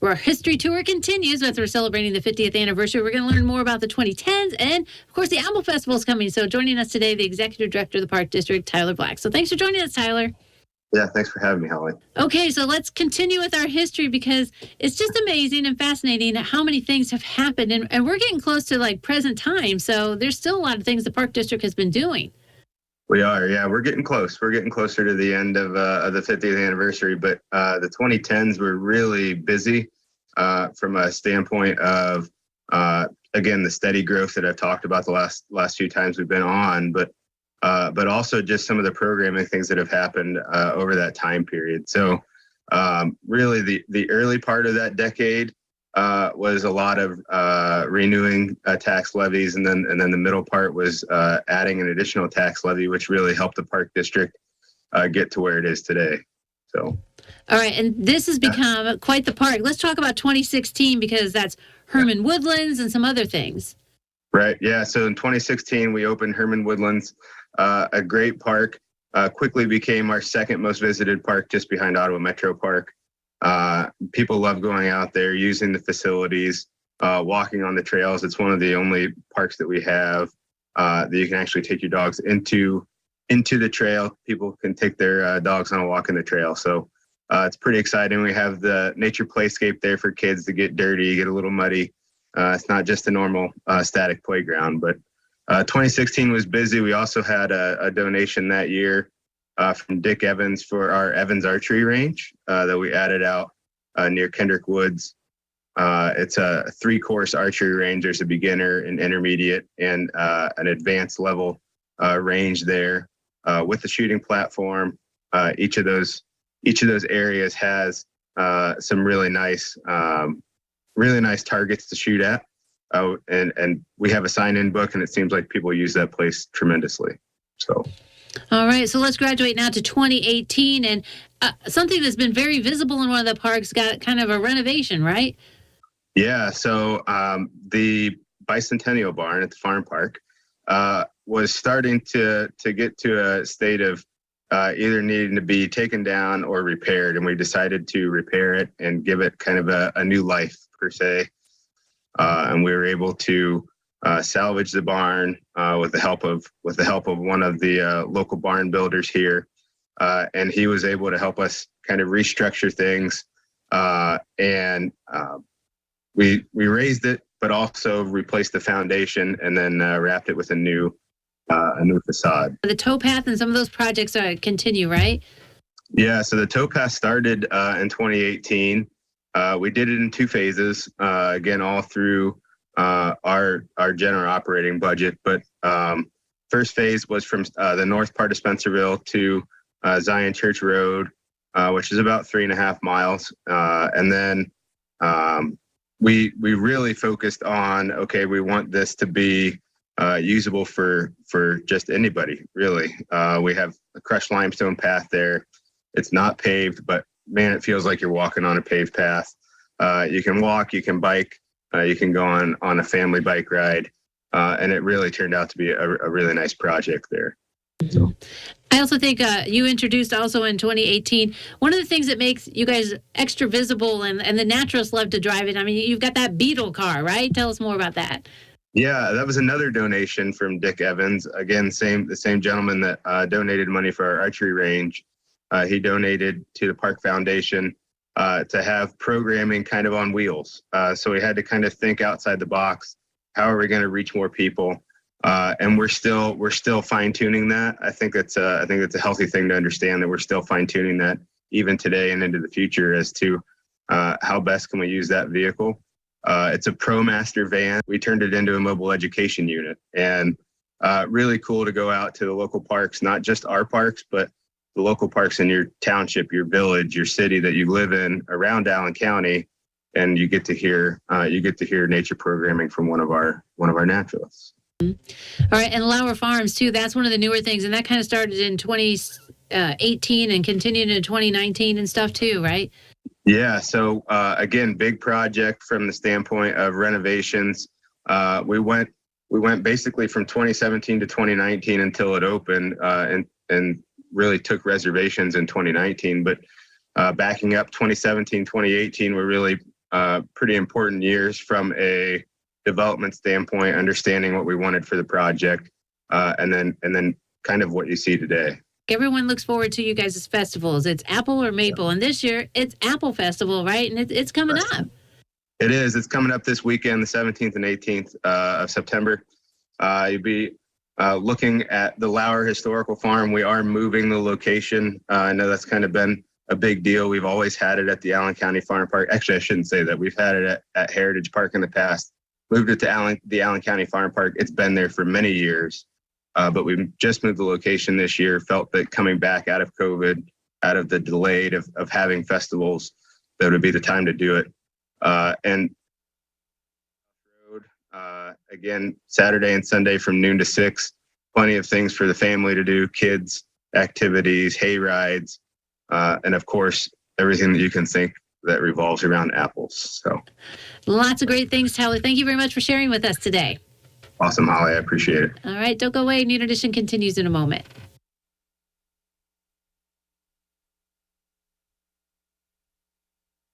Our history tour continues as we're celebrating the 50th anniversary. We're going to learn more about the 2010s. And, of course, the Apple Festival is coming. So joining us today, the Executive Director of the Park District, Tyler Black. So thanks for joining us, Tyler. Yeah, thanks for having me, Holly. Okay, so let's continue with our history because it's just amazing and fascinating how many things have happened. And we're getting close to, like, present time. So there's still a lot of things the Park District has been doing. We are, yeah, we're getting close. We're getting closer to the end of the 50th anniversary, but the 2010s were really busy from a standpoint of, again, the steady growth that I've talked about the last few times we've been on, but also just some of the programming things that have happened over that time period. So really the early part of that decade was a lot of renewing tax levies, and then the middle part was adding an additional tax levy, which really helped the Park District get to where it is today. So, all right, and this has become quite the park. Let's talk about 2016 because that's Herman Woodlands and some other things. Right. Yeah. So in 2016, we opened Herman Woodlands, a great park. Quickly became our second most visited park, just behind Ottawa Metro Park. People love going out there, using the facilities, walking on the trails. It's one of the only parks that we have that you can actually take your dogs into the trail. People can take their dogs on a walk in the trail. So it's pretty exciting. We have the nature playscape there for kids to get dirty, get a little muddy. It's not just a normal static playground, but 2016 was busy. We also had a donation that year from Dick Evans for our Evans Archery Range that we added out near Kendrick Woods. It's a 3-course archery range. There's a beginner, an intermediate, and an advanced level range there with the shooting platform. Each of those areas has some really nice targets to shoot at. And we have a sign-in book, and it seems like people use that place tremendously. So. All right, so let's graduate now to 2018, and something that's been very visible in one of the parks got kind of a renovation, right? Yeah, so the Bicentennial Barn at the farm park was starting to get to a state of either needing to be taken down or repaired, and we decided to repair it and give it kind of a new life, per se. And we were able to salvage the barn with the help of one of the local barn builders here, and he was able to help us kind of restructure things, and we raised it, but also replaced the foundation, and then wrapped it with a new facade. The towpath and some of those projects continue, right? Yeah, so the towpath started in 2018. We did it in 2 phases, again, all through our general operating budget. But first phase was from the north part of Spencerville to Zion Church Road, which is about 3.5 miles. And then we really focused on, okay, we want this to be usable for just anybody, really. We have a crushed limestone path there. It's not paved, but man, it feels like you're walking on a paved path. You can walk, you can bike, you can go on a family bike ride, and it really turned out to be a really nice project there. So. I also think you introduced also in 2018, one of the things that makes you guys extra visible and the naturalists love to drive it. I mean, you've got that Beetle car, right? Tell us more about that. Yeah, that was another donation from Dick Evans. Again, the same gentleman that donated money for our archery range. He donated to the Park Foundation to have programming kind of on wheels. So we had to kind of think outside the box. How are we going to reach more people? And we're still fine tuning that. I think that's a healthy thing to understand, that we're still fine tuning that even today and into the future as to how best can we use that vehicle. It's a ProMaster van. We turned it into a mobile education unit, and really cool to go out to the local parks, not just our parks, but the local parks in your township, your village, your city that you live in around Allen County, and you get to hear nature programming from one of our naturalists. All right, and Lauer Farms too. That's one of the newer things, and that kind of started in 2018 and continued in 2019 and stuff too, right? Yeah. So again, big project from the standpoint of renovations. We went basically from 2017 to 2019 until it opened, and really took reservations in 2019. But backing up 2017, 2018, we really pretty important years from a development standpoint, understanding what we wanted for the project, and then kind of what you see today. Everyone looks forward to you guys' festivals. It's Apple or Maple, and this year it's Apple Festival, right? And it's coming up. It is. It's coming up this weekend, the 17th and 18th of September. You'll be looking at the Lauer Historical Farm. We are moving the location. I know that's kind of been a big deal. We've always had it at the Allen County Farm Park. Actually, I shouldn't say that. We've had it at Heritage Park in the past. Moved it to the Allen County Farm Park. It's been there for many years, but we just moved the location this year. Felt that coming back out of COVID, out of the delayed of having festivals, that would be the time to do it. And again, Saturday and Sunday from noon to 6. Plenty of things for the family to do: kids, activities, hay rides, and of course, everything that you can think that revolves around apples. So lots of great things, Tyler. Thank you very much for sharing with us today. Awesome, Holly. I appreciate it. All right, don't go away. Noon Edition continues in a moment.